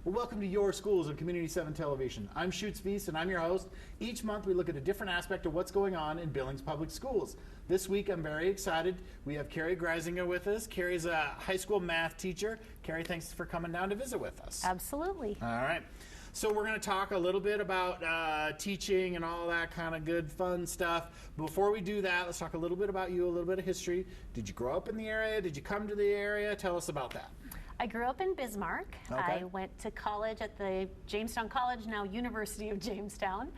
Well, welcome to Your Schools on Community 7 Television. I'm Shoots Veis, and I'm your host. Each month we look at a different aspect of what's going on in Billings Public Schools. This week I'm very excited. We have Kerry Gruizenga with us. Kerry's a high school math teacher. Kerry, thanks for coming down to visit with us. Absolutely. All right. So we're going to talk a little bit about teaching and all that kind of good, fun stuff. Before we do that, let's talk a little bit about you, a little bit of history. Did you grow up in the area? Did you come to the area? Tell us about that. I grew up in Bismarck. Okay. I went to college at the Jamestown College, now University of Jamestown.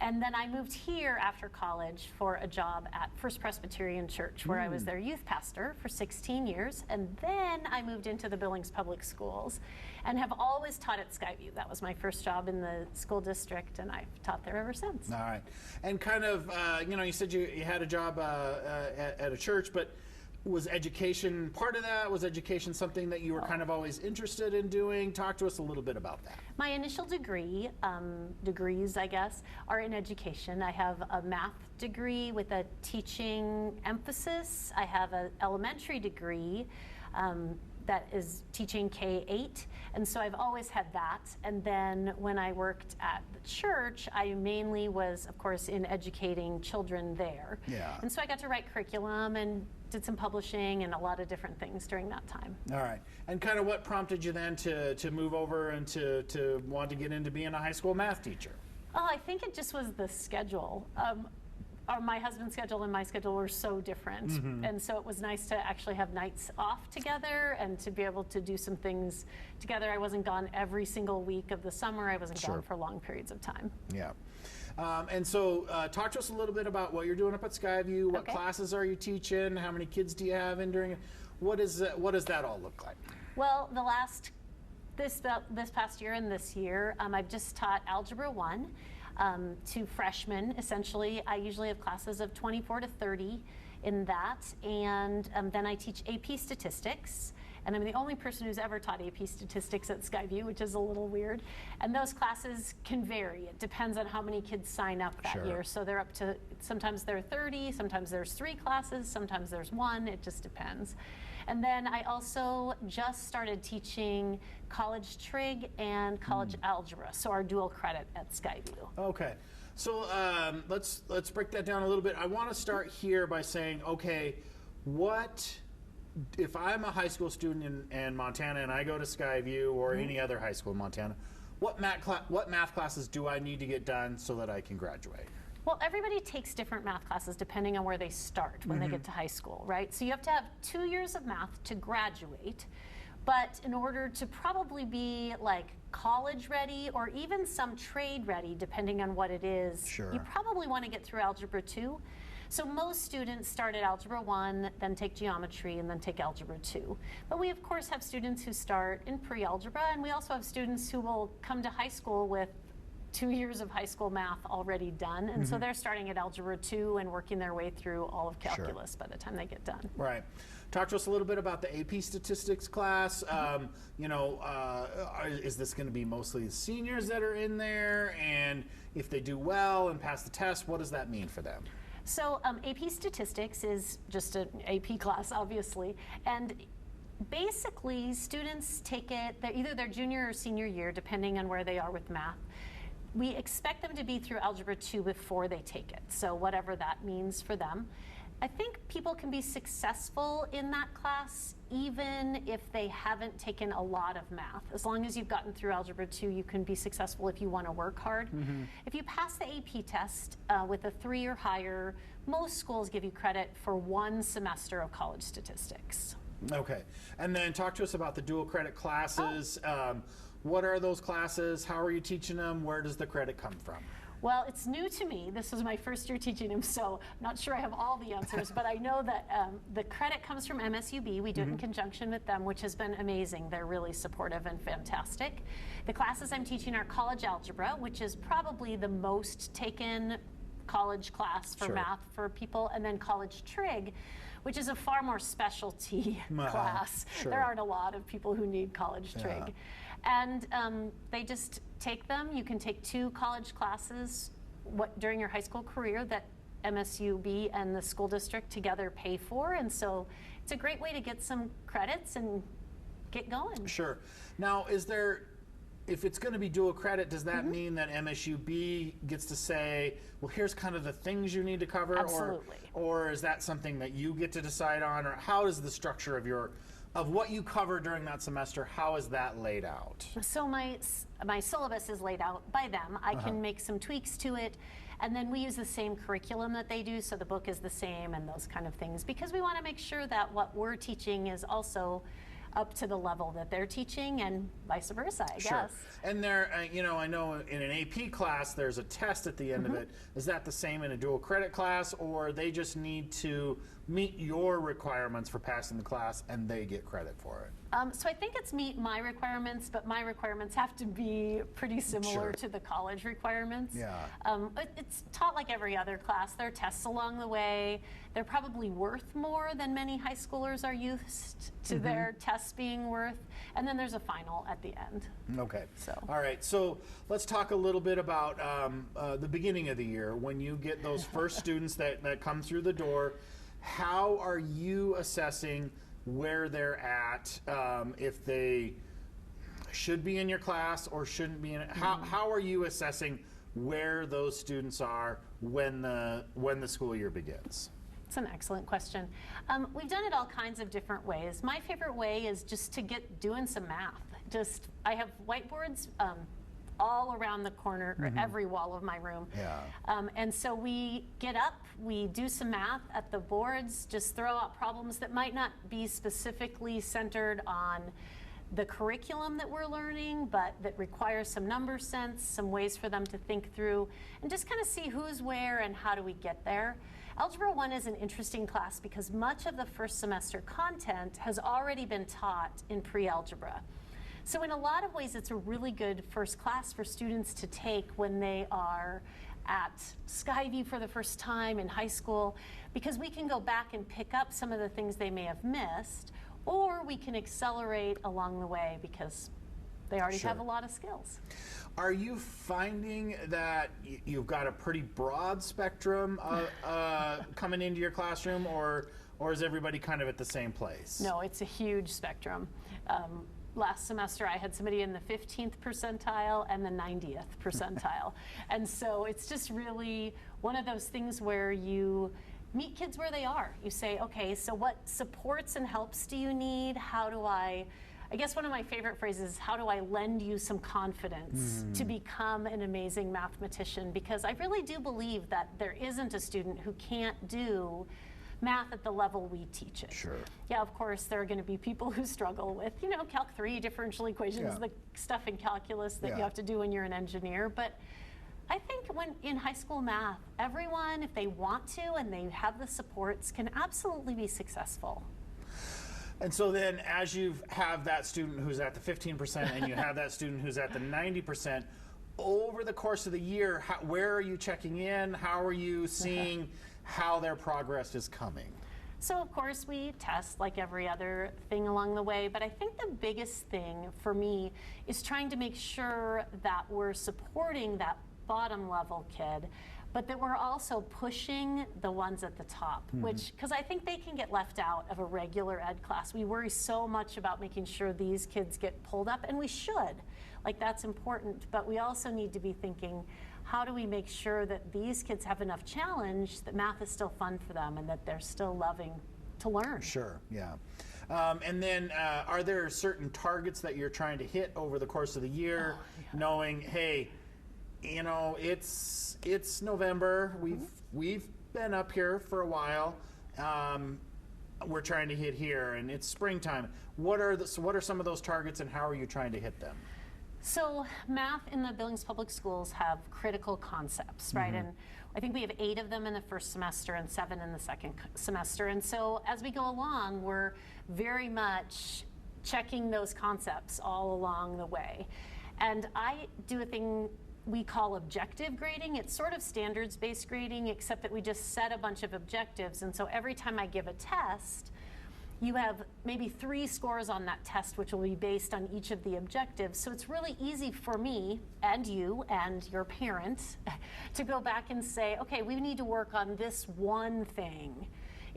And then I moved here after college for a job at First Presbyterian Church, where I was their youth pastor for 16 years. And then I moved into the Billings Public Schools and have always taught at Skyview. That was my first job in the school district, and I've taught there ever since. All right. And kind of, you said you had a job at a church, but was education part of that? Was education something that you were kind of always interested in doing? Talk to us a little bit about that. My initial degrees, I guess, are in education. I have a math degree with a teaching emphasis. I have an elementary degree that is teaching K-8, and so I've always had that. And then when I worked at the church, I mainly was, of course, in educating children there. Yeah. And so I got to write curriculum and did some publishing and a lot of different things during that time. All right. And kind of what prompted you then to move over and to want to get into being a high school math teacher? Oh, I think it just was the schedule. My husband's schedule and my schedule were so different. And so it was nice to actually have nights off together and to be able to do some things together. I wasn't gone every single week of the summer. I wasn't gone for long periods of time. Yeah. And so talk to us a little bit about what you're doing up at Skyview. What classes are you teaching? How many kids do you have in during it? What does that all look like? Well, this past year and this year, I've just taught Algebra 1 to freshmen, essentially. I usually have classes of 24 to 30 in that, and then I teach AP Statistics. And I'm the only person who's ever taught AP Statistics at Skyview, which is a little weird. And those classes can vary. It depends on how many kids sign up that year. So they're up to, sometimes there are 30, sometimes there's 3 classes, sometimes there's 1, it just depends. And then I also just started teaching college trig and college algebra, so our dual credit at Skyview. Okay. So let's break that down a little bit. I want to start here by saying, okay, if I'm a high school student in Montana and I go to Skyview or any other high school in Montana, what math classes do I need to get done so that I can graduate? Well, everybody takes different math classes depending on where they start when they get to high school, right? So you have to have 2 years of math to graduate, but in order to probably be like college ready or even some trade ready, depending on what it is, you probably want to get through Algebra 2. So most students start at Algebra 1, then take geometry, and then take Algebra 2. But we, of course, have students who start in pre-algebra, and we also have students who will come to high school with 2 years of high school math already done. And so they're starting at Algebra 2 and working their way through all of calculus by the time they get done. Right. Talk to us a little bit about the AP Statistics class. Is this going to be mostly the seniors that are in there? And if they do well and pass the test, what does that mean for them? So AP Statistics is just an AP class, obviously, and basically students take it, either their junior or senior year, depending on where they are with math. We expect them to be through Algebra 2 before they take it, so whatever that means for them. I think people can be successful in that class even if they haven't taken a lot of math. As long as you've gotten through Algebra 2, you can be successful if you want to work hard. If you pass the AP test with a 3 or higher, most schools give you credit for 1 semester of college statistics. Okay. And then talk to us about the dual credit classes. What are those classes? How are you teaching them? Where does the credit come from? Well, it's new to me. This is my first year teaching them, so I'm not sure I have all the answers, but I know that the credit comes from MSUB. We do it in conjunction with them, which has been amazing. They're really supportive and fantastic. The classes I'm teaching are college algebra, which is probably the most taken college class for math for people, and then college trig, which is a far more specialty class. There aren't a lot of people who need college trig. And they just take them. You can take 2 college classes during your high school career that MSUB and the school district together pay for, and so it's a great way to get some credits and get going. Sure. Now, is there if it's going to be dual credit, does that mean that MSUB gets to say, well, here's kind of the things you need to cover? Absolutely. Or is that something that you get to decide on? Or how is the structure of what you cover during that semester, how is that laid out? So my syllabus is laid out by them. I can make some tweaks to it. And then we use the same curriculum that they do, so the book is the same and those kind of things, because we want to make sure that what we're teaching is also up to the level that they're teaching, and vice versa, I guess. And there, you know, I know in an AP class there's a test at the end of it. Is that the same in a dual credit class, or they just need to meet your requirements for passing the class and they get credit for it? So I think it's meet my requirements, but my requirements have to be pretty similar to the college requirements. Yeah. It's taught like every other class. There are tests along the way. They're probably worth more than many high schoolers are used to their tests being worth. And then there's a final at the end. Okay. So. All right. So let's talk a little bit about the beginning of the year. When you get those first students that come through the door, how are you assessing where they're at, if they should be in your class or shouldn't be in it? How are you assessing where those students are when the school year begins? It's an excellent question. We've done it all kinds of different ways. My favorite way is just to get doing some math. I have whiteboards all around the corner, or every wall of my room. Yeah. And so we get up, we do some math at the boards, just throw out problems that might not be specifically centered on the curriculum that we're learning, but that require some number sense, some ways for them to think through, and just kind of see who's where and how do we get there. Algebra 1 is an interesting class because much of the first semester content has already been taught in pre-algebra. So in a lot of ways, it's a really good first class for students to take when they are at Skyview for the first time in high school, because we can go back and pick up some of the things they may have missed, or we can accelerate along the way because they already have a lot of skills. Are you finding that you've got a pretty broad spectrum coming into your classroom, or is everybody kind of at the same place? No, it's a huge spectrum. Last semester I had somebody in the 15th percentile and the 90th percentile. And so it's just really one of those things where you meet kids where they are. You say, okay, so what supports and helps do you need? How do I guess one of my favorite phrases is, how do I lend you some confidence to become an amazing mathematician? Because I really do believe that there isn't a student who can't do math at the level we teach it. Sure. Yeah, of course, there are going to be people who struggle with, you know, Calc 3, differential equations, the stuff in calculus that you have to do when you're an engineer. But I think when in high school math, everyone, if they want to and they have the supports, can absolutely be successful. And so then as you have that student who's at the 15% and you have that student who's at the 90%, over the course of the year, where are you checking in? How are you seeing how their progress is coming? So of course we test like every other thing along the way, but I think the biggest thing for me is trying to make sure that we're supporting that bottom level kid, but that we're also pushing the ones at the top, because I think they can get left out of a regular ed class. We worry so much about making sure these kids get pulled up, and we should. Like, that's important, but we also need to be thinking, how do we make sure that these kids have enough challenge, that math is still fun for them and that they're still loving to learn? Sure, yeah. And then are there certain targets that you're trying to hit over the course of the year, knowing, hey, you know, it's November, we've been up here for a while, we're trying to hit here, and it's springtime. What are some of those targets, and how are you trying to hit them? So math in the Billings Public Schools have critical concepts, right? And I think we have 8 of them in the first semester and 7 in the second semester. And so as we go along, we're very much checking those concepts all along the way. And I do a thing we call objective grading. It's sort of standards-based grading, except that we just set a bunch of objectives. And so every time I give a test, you have maybe 3 scores on that test, which will be based on each of the objectives. So it's really easy for me and you and your parents to go back and say, okay, we need to work on this one thing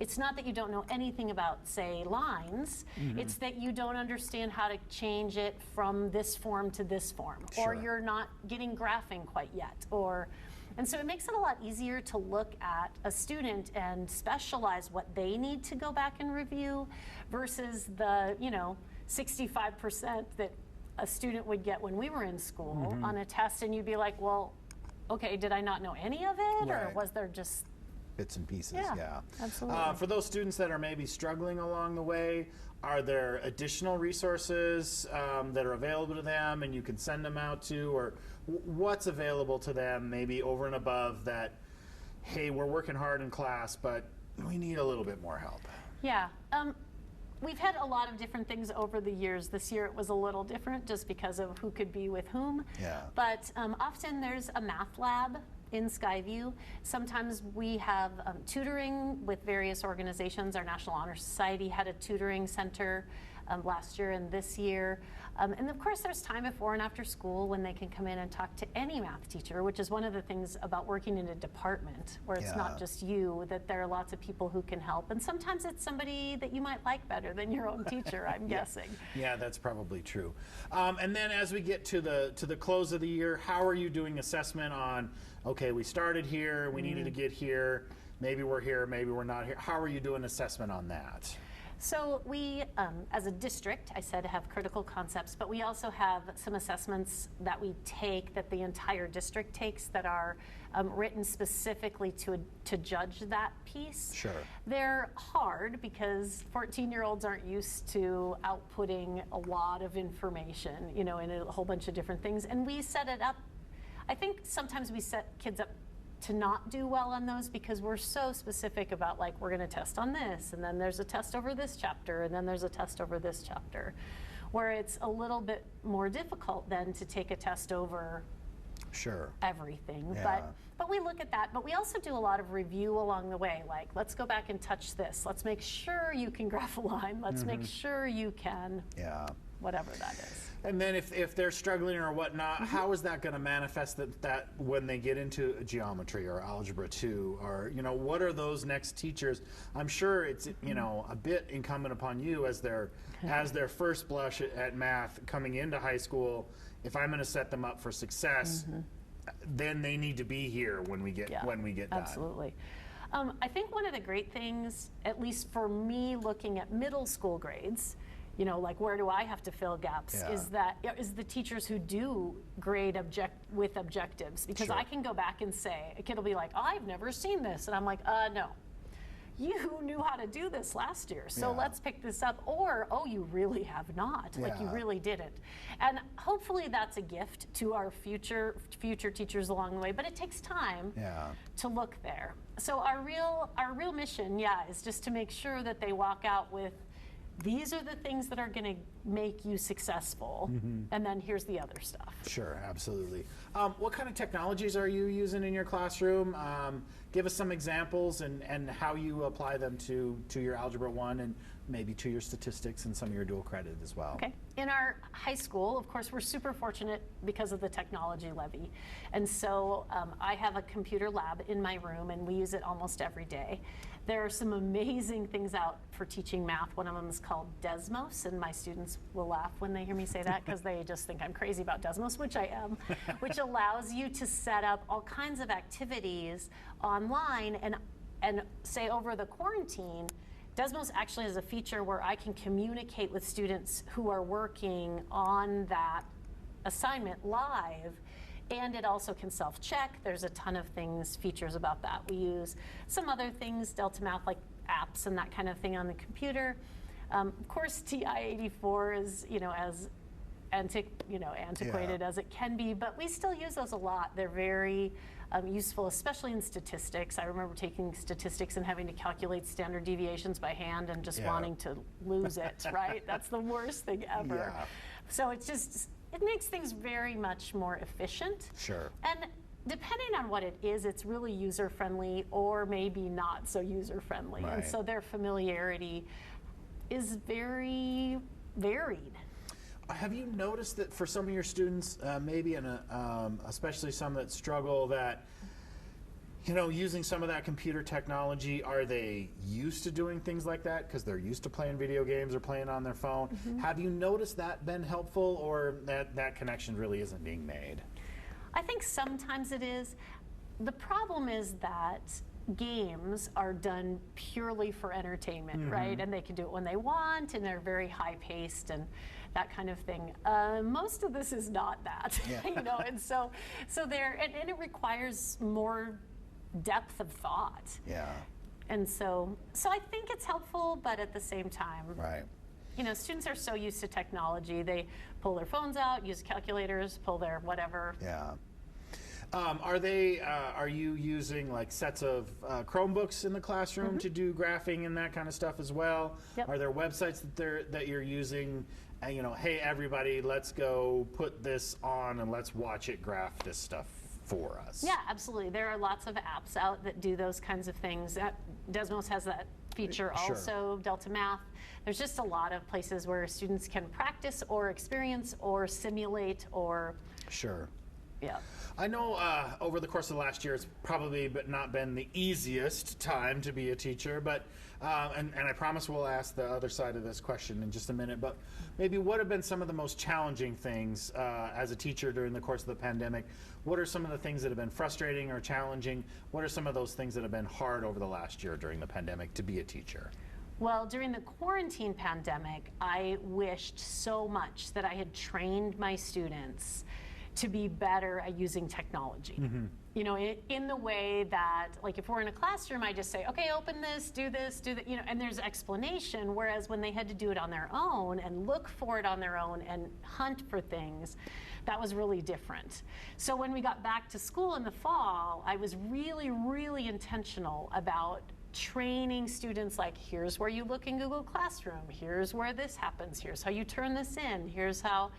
it's not that you don't know anything about, say, lines. It's that you don't understand how to change it from this form to this form, or you're not getting graphing quite yet, and so it makes it a lot easier to look at a student and specialize what they need to go back and review versus the 65% that a student would get when we were in school on a test, and you'd be like, well, okay, did I not know any of it, or was there just bits and pieces? Yeah, absolutely. For those students that are maybe struggling along the way, are there additional resources that are available to them and you can send them out to, or what's available to them maybe over and above that, hey, we're working hard in class, but we need a little bit more help? Yeah. We've had a lot of different things over the years. This year it was a little different just because of who could be with whom. Yeah. But often there's a math lab in Skyview. Sometimes we have tutoring with various organizations. Our National Honor Society had a tutoring center last year and this year. And of course there's time before and after school when they can come in and talk to any math teacher, which is one of the things about working in a department where it's not just you, that there are lots of people who can help. And sometimes it's somebody that you might like better than your own teacher, I'm guessing. Yeah, that's probably true. And then as we get to the close of the year, how are you doing assessment on, okay, we started here, we needed to get here, maybe we're here, maybe we're not here. How are you doing assessment on that? So we, as a district, I said, have critical concepts, but we also have some assessments that we take, that the entire district takes, that are written specifically to judge that piece. Sure. They're hard because 14-year-olds aren't used to outputting a lot of information, in a whole bunch of different things, and we set it up. I think sometimes we set kids up to not do well on those because we're so specific about, like, we're going to test on this, and then there's a test over this chapter, and then there's a test over this chapter, where it's a little bit more difficult then to take a test over everything. But we look at that, but we also do a lot of review along the way, like, let's go back and touch this, let's make sure you can graph a line, let's make sure you can whatever that is. And then if they're struggling or whatnot, how is that going to manifest that when they get into geometry or algebra 2, or what are those next teachers? I'm sure it's a bit incumbent upon you as their first blush at math coming into high school. If I'm going to set them up for success, then they need to be here when we get done. Absolutely. I think one of the great things, at least for me looking at middle school grades, like, where do I have to fill gaps, is the teachers who do grade with objectives. Because I can go back and say, a kid will be like, oh, I've never seen this. And I'm like, no. You knew how to do this last year, so let's pick this up. Or, oh, you really have not. Like, you really didn't. And hopefully that's a gift to our future teachers along the way. But it takes time to look there. So our real mission, is just to make sure that they walk out with, these are the things that are going to make you successful, and then here's the other stuff. Sure, absolutely. What kind of technologies are you using in your classroom? Give us some examples and how you apply them to your Algebra 1 and maybe to your statistics and some of your dual credit as well. Okay. In our high school, of course, we're super fortunate because of the technology levy. And so I have a computer lab in my room, and we use it almost every day. There are some amazing things out for teaching math. One of them is called Desmos, and my students will laugh when they hear me say that because they just think I'm crazy about Desmos, which I am, which allows you to set up all kinds of activities online, and say over the quarantine, Desmos actually has a feature where I can communicate with students who are working on that assignment live, and it also can self-check. There's a ton of features about that. We use some other things, Delta Math, like apps and that kind of thing on the computer. Of course, TI-84 is, as antiquated as it can be, but we still use those a lot. They're very useful, especially in statistics. I remember taking statistics and having to calculate standard deviations by hand and just wanting to lose it, right? That's the worst thing ever. So it makes things very much more efficient. Sure. And depending on what it is, it's really user-friendly or maybe not so user-friendly. Right. And so their familiarity is very varied. Have you noticed that for some of your students, maybe especially some that struggle, that you know, using some of that computer technology, are they used to doing things like that because they're used to playing video games or playing on their phone? Have you noticed that been helpful, or that connection really isn't being made? I think sometimes it is. The problem is that games are done purely for entertainment, right? And they can do it when they want, and they're very high paced and that kind of thing. Most of this is not that, you know, and so and it requires more depth of thought. Yeah. And so I think it's helpful, but at the same time, Right. you know, students are so used to technology. They pull their phones out, use calculators, pull their whatever. Yeah. Are you using like sets of Chromebooks in the classroom to do graphing and that kind of stuff as well? Yep. Are there websites that you're using? You know, hey everybody, let's go put this on and let's watch it graph this stuff for us. Yeah, absolutely. There are lots of apps out that do those kinds of things. Desmos has that feature Sure. also, Delta Math. There's just a lot of places where students can practice or experience or simulate or, Sure. yeah. I know over the course of the last year, it's probably not been the easiest time to be a teacher, but and I promise we'll ask the other side of this question in just a minute, but maybe what have been some of the most challenging things as a teacher during the course of the pandemic? What are some of the things that have been frustrating or challenging? What are some of those things that have been hard over the last year during the pandemic to be a teacher? Well, during the quarantine pandemic, I wished so much that I had trained my students to be better at using technology. You know, in the way that, like, if we're in a classroom, I just say, okay, open this, do that, you know, and there's explanation, whereas when they had to do it on their own and look for it on their own and hunt for things, that was really different. So when we got back to school in the fall, I was really, really intentional about training students, like, here's where you look in Google Classroom, here's where this happens, here's how you turn this in, here's how,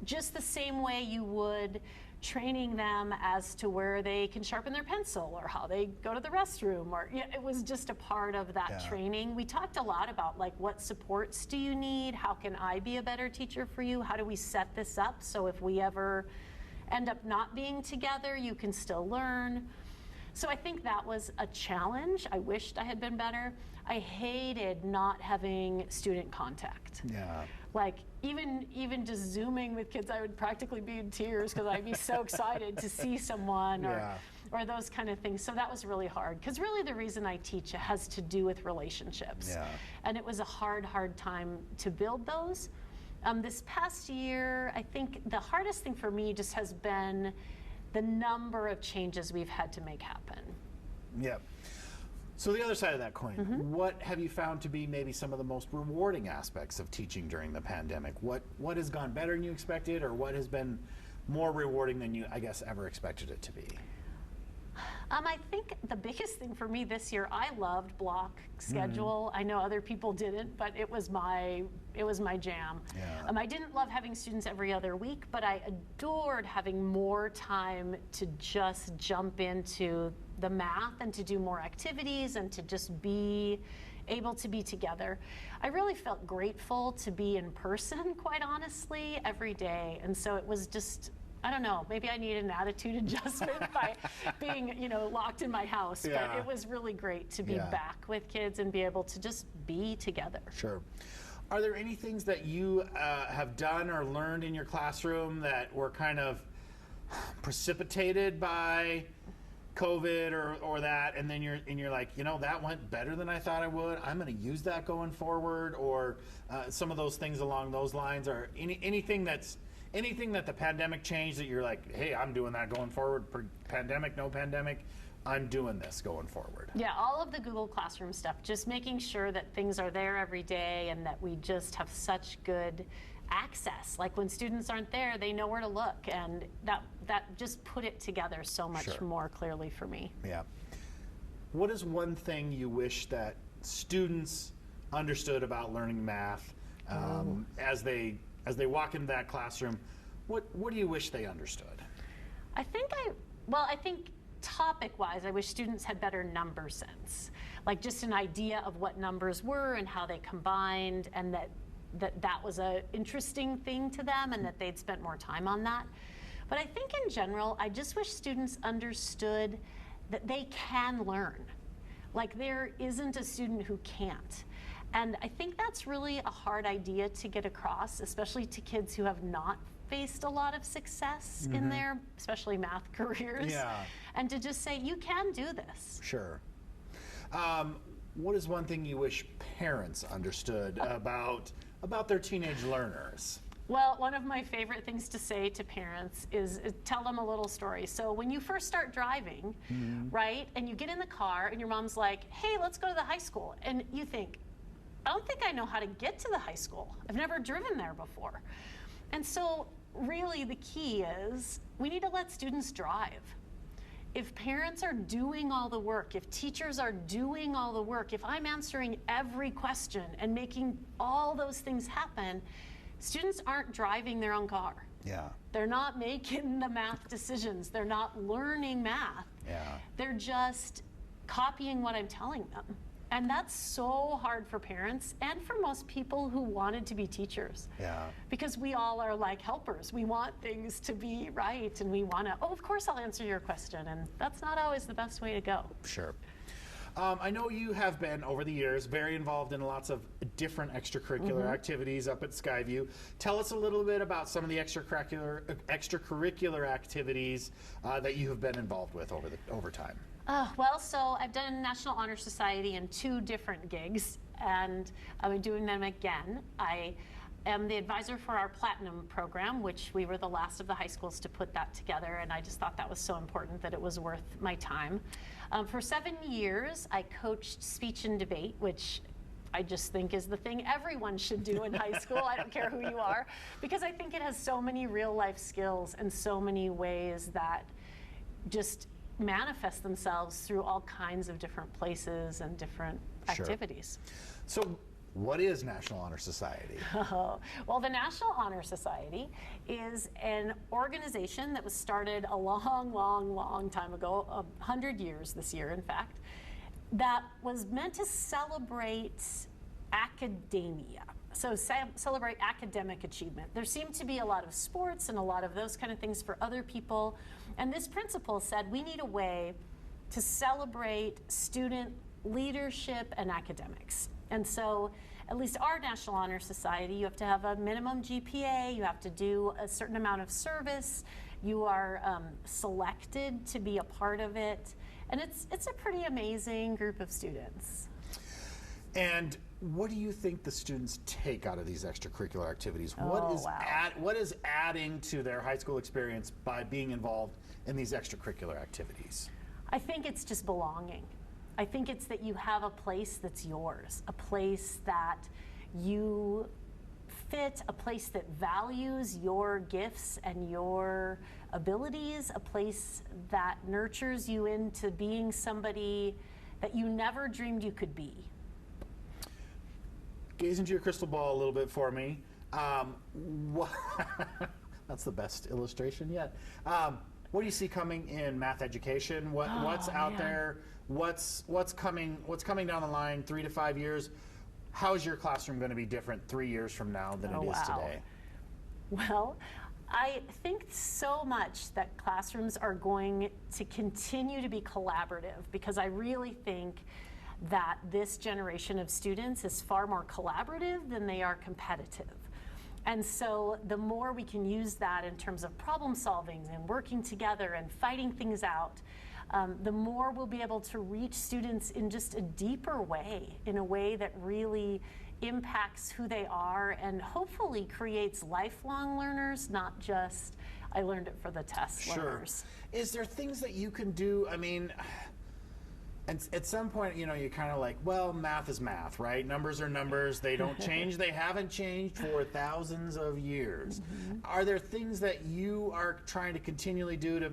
just the same way you would training them as to where they can sharpen their pencil or how they go to the restroom, or it was just a part of that training. We talked a lot about, like, what supports do you need? How can I be a better teacher for you? How do we set this up so if we ever end up not being together, you can still learn? So I think that was a challenge. I wished I had been better. I hated not having student contact. Yeah. Like, even just Zooming with kids, I would practically be in tears because I'd be so excited to see someone or those kind of things. So that was really hard, because really the reason I teach has to do with relationships. Yeah. And it was a hard time to build those. This past year, I think the hardest thing for me just has been the number of changes we've had to make happen. Yep. So the other side of that coin, what have you found to be maybe some of the most rewarding aspects of teaching during the pandemic? What has gone better than you expected, or what has been more rewarding than you, I guess, ever expected it to be? I think the biggest thing for me this year, I loved block schedule. I know other people didn't, but it was my jam. Yeah. I didn't love having students every other week, but I adored having more time to just jump into the math and to do more activities and to just be able to be together. I really felt grateful to be in person, quite honestly, every day. And so it was just, I don't know, maybe I needed an attitude adjustment by being, locked in my house. Yeah. But it was really great to be back with kids and be able to just be together. Sure. Are there any things that you have done or learned in your classroom that were kind of precipitated by COVID or that, and then you're like, that went better than I thought it would. I'm going to use that going forward, or some of those things along those lines, or anything that the pandemic changed that you're like, hey, I'm doing that going forward. Pandemic, no pandemic, I'm doing this going forward. Yeah, all of the Google Classroom stuff, just making sure that things are there every day and that we just have such good access. Like, when students aren't there, they know where to look, and that just put it together so much more clearly for me. Yeah. What is one thing you wish that students understood about learning math as they walk into that classroom? What do you wish they understood? I think topic-wise, I wish students had better number sense, like just an idea of what numbers were and how they combined, and that was an interesting thing to them and that they'd spent more time on that. But I think in general, I just wish students understood that they can learn. Like, there isn't a student who can't. And I think that's really a hard idea to get across, especially to kids who have not faced a lot of success in their, especially math careers. Yeah. And to just say, you can do this. Sure. What is one thing you wish parents understood about their teenage learners? Well, one of my favorite things to say to parents is tell them a little story. So when you first start driving, right, and you get in the car and your mom's like, hey, let's go to the high school. And you think, I don't think I know how to get to the high school. I've never driven there before. And so really the key is we need to let students drive. If parents are doing all the work, if teachers are doing all the work, if I'm answering every question and making all those things happen, students aren't driving their own car. Yeah. They're not making the math decisions. They're not learning math. Yeah. They're just copying what I'm telling them. And that's so hard for parents and for most people who wanted to be teachers. Yeah. Because we all are like helpers. We want things to be right, and we want to, oh, of course I'll answer your question. And that's not always the best way to go. Sure. I know you have been, over the years, very involved in lots of different extracurricular activities up at Skyview. Tell us a little bit about some of the extracurricular activities that you have been involved with over time. Well, so I've done National Honor Society in 2 different gigs, and I'm doing them again. I am the advisor for our Platinum program, which we were the last of the high schools to put that together, and I just thought that was so important that it was worth my time. For 7 years, I coached speech and debate, which I just think is the thing everyone should do in high school. I don't care who you are, because I think it has so many real-life skills and so many ways that just manifest themselves through all kinds of different places and different activities. So what is National Honor Society? Well, the National Honor Society is an organization that was started a long time ago, 100 years this year, in fact, that was meant to celebrate academia. So celebrate academic achievement. There seemed to be a lot of sports and a lot of those kind of things for other people. And this principle said we need a way to celebrate student leadership and academics. And so at least our National Honor Society, you have to have a minimum GPA, you have to do a certain amount of service, you are selected to be a part of it. And it's a pretty amazing group of students. And what do you think the students take out of these extracurricular activities? Oh, What is adding to their high school experience by being involved in these extracurricular activities? I think it's just belonging. I think it's that you have a place that's yours, a place that you fit, a place that values your gifts and your abilities, a place that nurtures you into being somebody that you never dreamed you could be. Gaze into your crystal ball a little bit for me. That's the best illustration yet. What do you see coming in math education? What's out there? What's coming down the line 3 to 5 years? How is your classroom going to be different 3 years from now than it is today? Well, I think so much that classrooms are going to continue to be collaborative, because I really think that this generation of students is far more collaborative than they are competitive. And so the more we can use that in terms of problem solving and working together and fighting things out, the more we'll be able to reach students in just a deeper way, in a way that really impacts who they are and hopefully creates lifelong learners, not just I learned it for the test learners. Is there things that you can do? I mean, and at some point, you know, you're kind of like, well, math is math, right? Numbers are numbers. They don't change. They haven't changed for thousands of years. Are there things that you are trying to continually do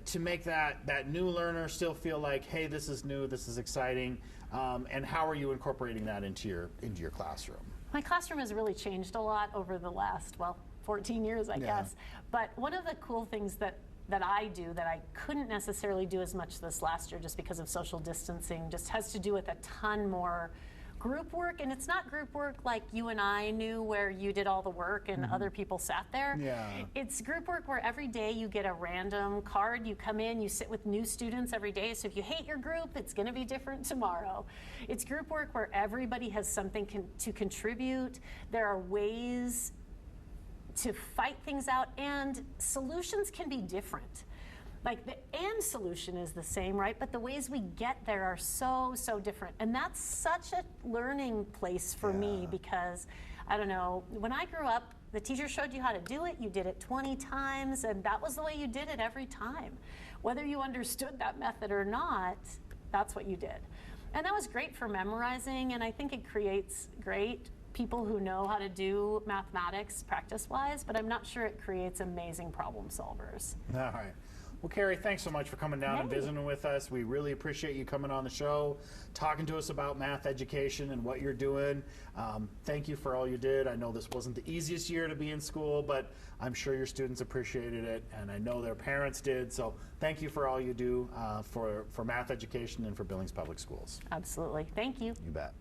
to make that new learner still feel like, hey, this is new, this is exciting, and how are you incorporating that into your classroom? My classroom has really changed a lot over the last, 14 years, I guess. But one of the cool things that I do that I couldn't necessarily do as much this last year just because of social distancing just has to do with a ton more group work, and it's not group work like you and I knew where you did all the work and other people sat there. Yeah. It's group work where every day you get a random card, you come in, you sit with new students every day, so if you hate your group, it's going to be different tomorrow. It's group work where everybody has something to contribute. There are ways to fight things out, and solutions can be different. Like the end solution is the same, right? But the ways we get there are so different. And that's such a learning place for me because, I don't know, when I grew up, the teacher showed you how to do it, you did it 20 times, and that was the way you did it every time. Whether you understood that method or not, that's what you did. And that was great for memorizing, and I think it creates great people who know how to do mathematics practice-wise, but I'm not sure it creates amazing problem solvers. All right. Well, Kerry, thanks so much for coming down and visiting with us. We really appreciate you coming on the show, talking to us about math education and what you're doing. Thank you for all you did. I know this wasn't the easiest year to be in school, but I'm sure your students appreciated it, and I know their parents did. So thank you for all you do for math education and for Billings Public Schools. Absolutely. Thank you. You bet.